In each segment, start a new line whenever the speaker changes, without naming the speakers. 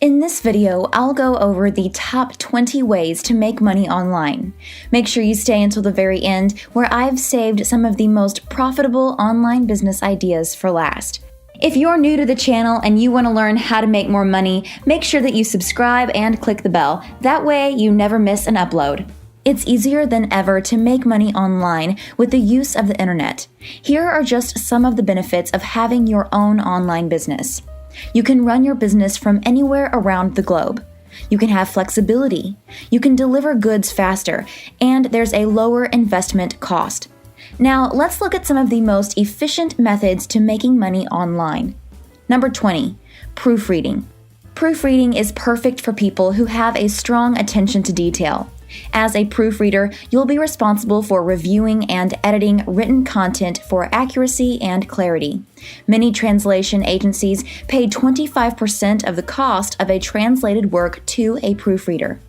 In this video, I'll go over the top 20 ways to make money online. Make sure you stay until the very end, where I've saved some of the most profitable online business ideas for last. If you're new to the channel and you want to learn how to make more money, make sure that you subscribe and click the bell. That way you never miss an upload. It's easier than ever to make money online with the use of the internet. Here are just some of the benefits of having your own online business. You can run your business from anywhere around the globe. You can have flexibility. You can deliver goods faster, and there's a lower investment cost. Now, let's look at some of the most efficient methods to making money online. Number 20, proofreading. Proofreading is perfect for people who have a strong attention to detail. As a proofreader, you'll be responsible for reviewing and editing written content for accuracy and clarity. Many translation agencies pay 25% of the cost of a translated work to a proofreader.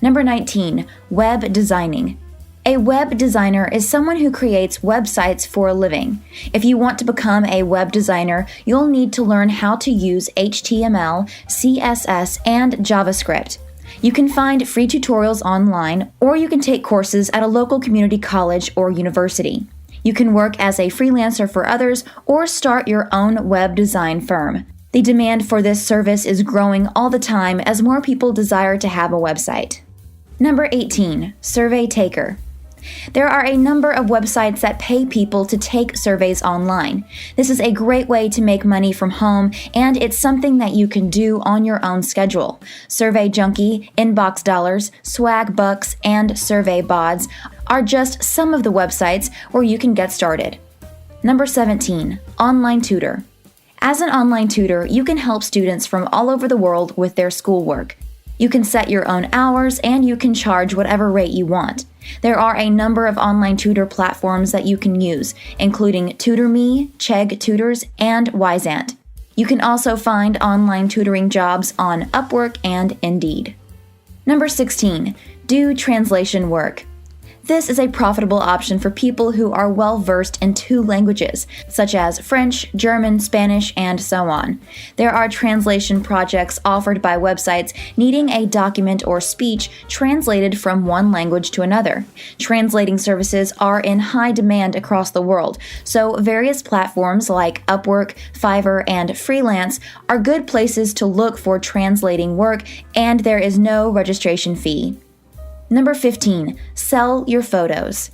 Number 19, web designing. A web designer is someone who creates websites for a living. If you want to become a web designer, you'll need to learn how to use HTML, CSS, and JavaScript. You can find free tutorials online, or you can take courses at a local community college or university. You can work as a freelancer for others or start your own web design firm. The demand for this service is growing all the time as more people desire to have a website. Number 18, survey taker. There are a number of websites that pay people to take surveys online. This is a great way to make money from home, and it's something that you can do on your own schedule. Survey Junkie, Inbox Dollars, Swag Bucks, and Survey Bods are just some of the websites where you can get started. Number 17, online tutor. As an online tutor, you can help students from all over the world with their schoolwork. You can set your own hours, and you can charge whatever rate you want. There are a number of online tutor platforms that you can use, including TutorMe, Chegg Tutors, and Wyzant. You can also find online tutoring jobs on Upwork and Indeed. Number 16, do translation work. This is a profitable option for people who are well-versed in 2 languages, such as French, German, Spanish, and so on. There are translation projects offered by websites needing a document or speech translated from one language to another. Translating services are in high demand across the world, so various platforms like Upwork, Fiverr, and Freelance are good places to look for translating work, and there is no registration fee. Number 15, sell your photos.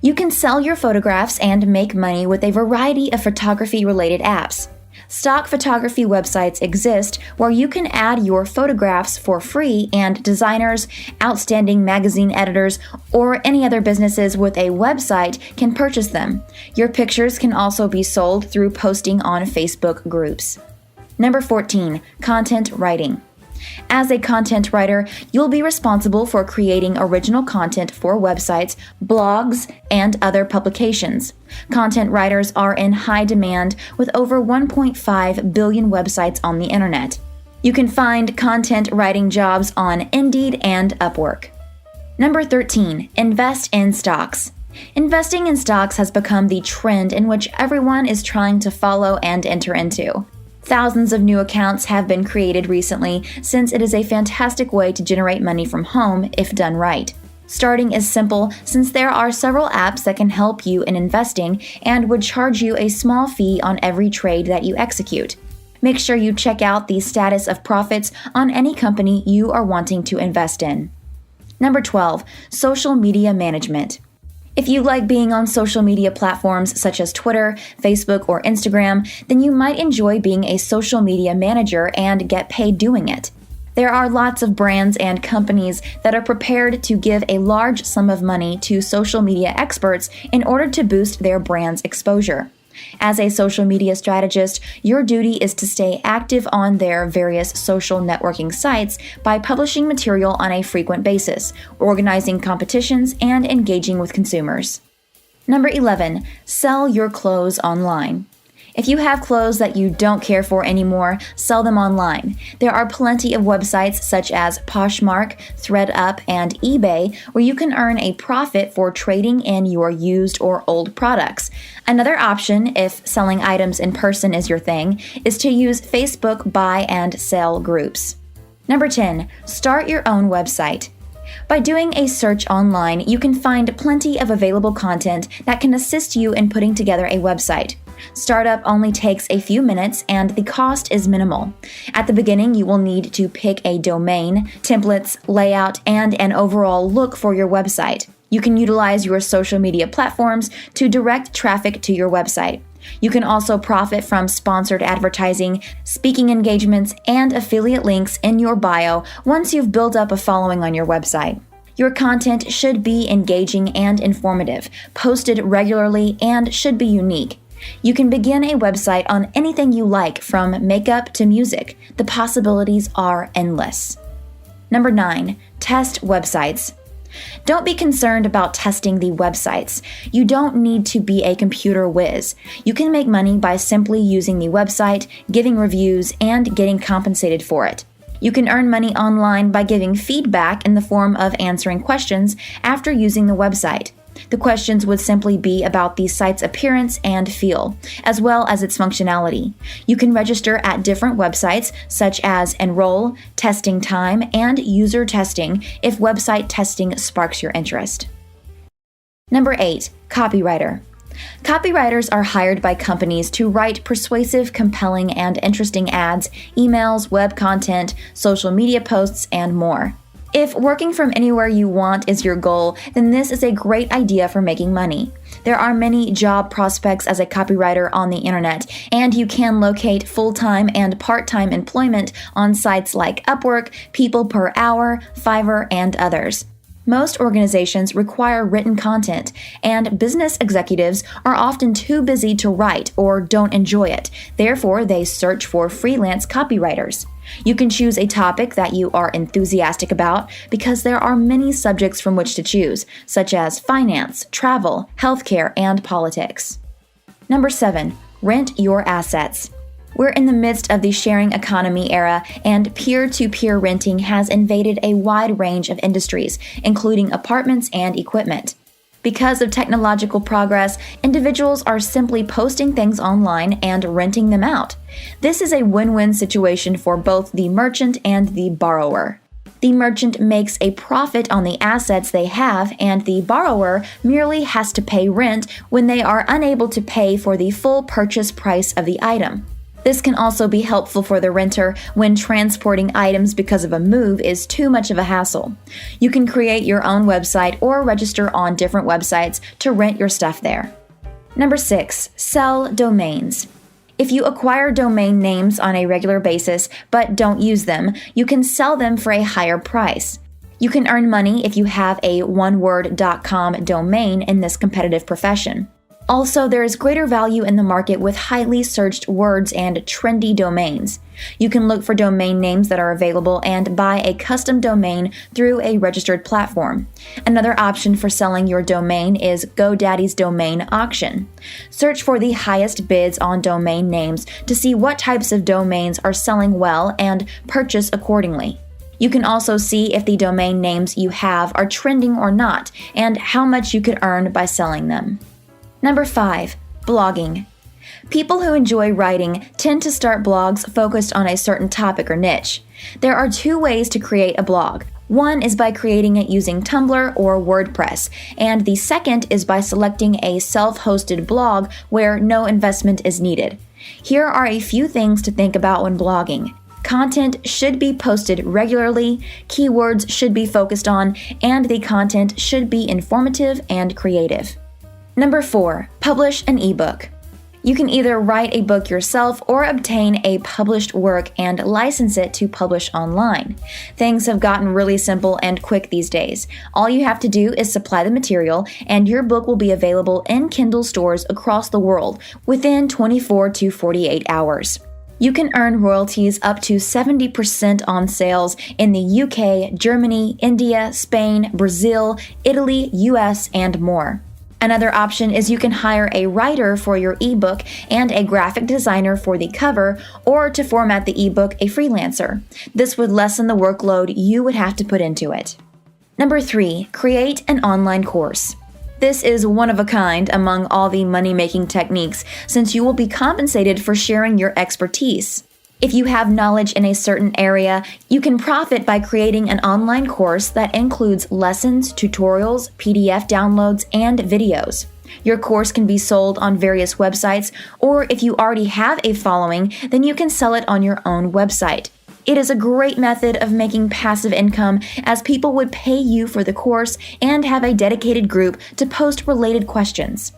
You can sell your photographs and make money with a variety of photography-related apps. Stock photography websites exist where you can add your photographs for free, and designers, outstanding magazine editors, or any other businesses with a website can purchase them. Your pictures can also be sold through posting on Facebook groups. Number 14, content writing. As a content writer, you'll be responsible for creating original content for websites, blogs, and other publications. Content writers are in high demand with over 1.5 billion websites on the internet. You can find content writing jobs on Indeed and Upwork. Number 13, invest in stocks. Investing in stocks has become the trend in which everyone is trying to follow and enter into. Thousands of new accounts have been created recently, since it is a fantastic way to generate money from home if done right. Starting is simple, since there are several apps that can help you in investing and would charge you a small fee on every trade that you execute. Make sure you check out the status of profits on any company you are wanting to invest in. Number 12, social media management. If you like being on social media platforms such as Twitter, Facebook, or Instagram, then you might enjoy being a social media manager and get paid doing it. There are lots of brands and companies that are prepared to give a large sum of money to social media experts in order to boost their brand's exposure. As a social media strategist, your duty is to stay active on their various social networking sites by publishing material on a frequent basis, organizing competitions, and engaging with consumers. Number 11, sell your clothes online. If you have clothes that you don't care for anymore, sell them online. There are plenty of websites such as Poshmark, ThreadUp, and eBay where you can earn a profit for trading in your used or old products. Another option, if selling items in person is your thing, is to use Facebook buy and sell groups. Number 10, start your own website. By doing a search online, you can find plenty of available content that can assist you in putting together a website. Startup only takes a few minutes and the cost is minimal. At the beginning, you will need to pick a domain, templates, layout, and an overall look for your website. You can utilize your social media platforms to direct traffic to your website. You can also profit from sponsored advertising, speaking engagements, and affiliate links in your bio once you've built up a following on your website. Your content should be engaging and informative, posted regularly, and should be unique. You can begin a website on anything you like, from makeup to music. The possibilities are endless. Number 9, test websites. Don't be concerned about testing the websites. You don't need to be a computer whiz. You can make money by simply using the website, giving reviews, and getting compensated for it. You can earn money online by giving feedback in the form of answering questions after using the website. The questions would simply be about the site's appearance and feel, as well as its functionality. You can register at different websites such as Enroll, Testing Time, and User Testing if website testing sparks your interest. Number 8, Copywriter. Copywriters are hired by companies to write persuasive, compelling, and interesting ads, emails, web content, social media posts, and more. If working from anywhere you want is your goal, then this is a great idea for making money. There are many job prospects as a copywriter on the internet, and you can locate full-time and part-time employment on sites like Upwork, People Per Hour, Fiverr, and others. Most organizations require written content, and business executives are often too busy to write or don't enjoy it. Therefore, they search for freelance copywriters. You can choose a topic that you are enthusiastic about because there are many subjects from which to choose, such as finance, travel, healthcare, and politics. Number 7, rent your assets. We're in the midst of the sharing economy era, and peer-to-peer renting has invaded a wide range of industries, including apartments and equipment. Because of technological progress, individuals are simply posting things online and renting them out. This is a win-win situation for both the merchant and the borrower. The merchant makes a profit on the assets they have, and the borrower merely has to pay rent when they are unable to pay for the full purchase price of the item. This can also be helpful for the renter when transporting items because of a move is too much of a hassle. You can create your own website or register on different websites to rent your stuff there. Number 6, sell domains. If you acquire domain names on a regular basis but don't use them, you can sell them for a higher price. You can earn money if you have a oneword.com domain in this competitive profession. Also, there is greater value in the market with highly searched words and trendy domains. You can look for domain names that are available and buy a custom domain through a registered platform. Another option for selling your domain is GoDaddy's domain auction. Search for the highest bids on domain names to see what types of domains are selling well and purchase accordingly. You can also see if the domain names you have are trending or not, and how much you could earn by selling them. Number 5, blogging. People who enjoy writing tend to start blogs focused on a certain topic or niche. There are 2 ways to create a blog. One is by creating it using Tumblr or WordPress, and the second is by selecting a self-hosted blog where no investment is needed. Here are a few things to think about when blogging. Content should be posted regularly, keywords should be focused on, and the content should be informative and creative. Number 4, publish an ebook. You can either write a book yourself or obtain a published work and license it to publish online. Things have gotten really simple and quick these days. All you have to do is supply the material, and your book will be available in Kindle stores across the world within 24 to 48 hours. You can earn royalties up to 70% on sales in the UK, Germany, India, Spain, Brazil, Italy, US, and more. Another option is you can hire a writer for your ebook and a graphic designer for the cover, or to format the ebook, a freelancer. This would lessen the workload you would have to put into it. Number 3, create an online course. This is one of a kind among all the money-making techniques, since you will be compensated for sharing your expertise. If you have knowledge in a certain area, you can profit by creating an online course that includes lessons, tutorials, PDF downloads, and videos. Your course can be sold on various websites, or if you already have a following, then you can sell it on your own website. It is a great method of making passive income, as people would pay you for the course and have a dedicated group to post related questions.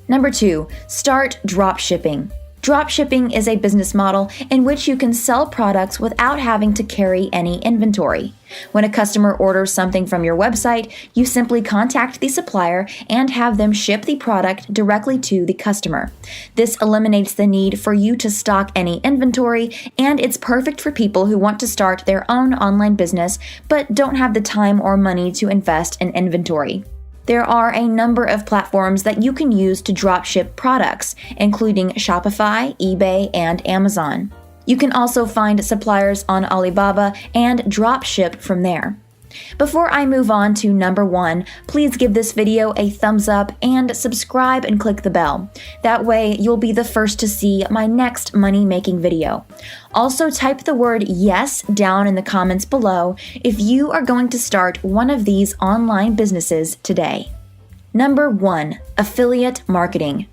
Number 2, start dropshipping. Dropshipping is a business model in which you can sell products without having to carry any inventory. When a customer orders something from your website, you simply contact the supplier and have them ship the product directly to the customer. This eliminates the need for you to stock any inventory, and it's perfect for people who want to start their own online business but don't have the time or money to invest in inventory. There are a number of platforms that you can use to dropship products, including Shopify, eBay, and Amazon. You can also find suppliers on Alibaba and dropship from there. Before I move on to number 1, please give this video a thumbs up and subscribe and click the bell. That way, you'll be the first to see my next money-making video. Also, type the word yes down in the comments below if you are going to start one of these online businesses today. Number 1, affiliate marketing.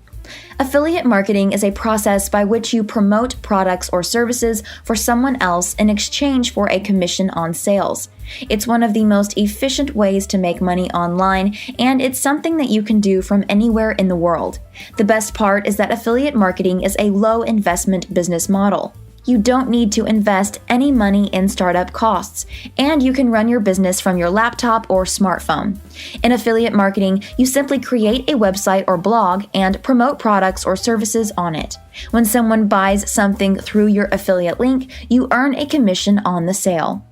Affiliate marketing is a process by which you promote products or services for someone else in exchange for a commission on sales. It's one of the most efficient ways to make money online, and it's something that you can do from anywhere in the world. The best part is that affiliate marketing is a low investment business model. You don't need to invest any money in startup costs, and you can run your business from your laptop or smartphone. In affiliate marketing, you simply create a website or blog and promote products or services on it. When someone buys something through your affiliate link, you earn a commission on the sale.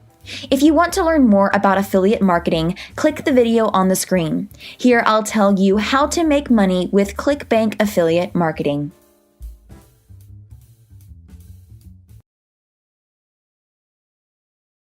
If you want to learn more about affiliate marketing, click the video on the screen. Here I'll tell you how to make money with ClickBank affiliate marketing.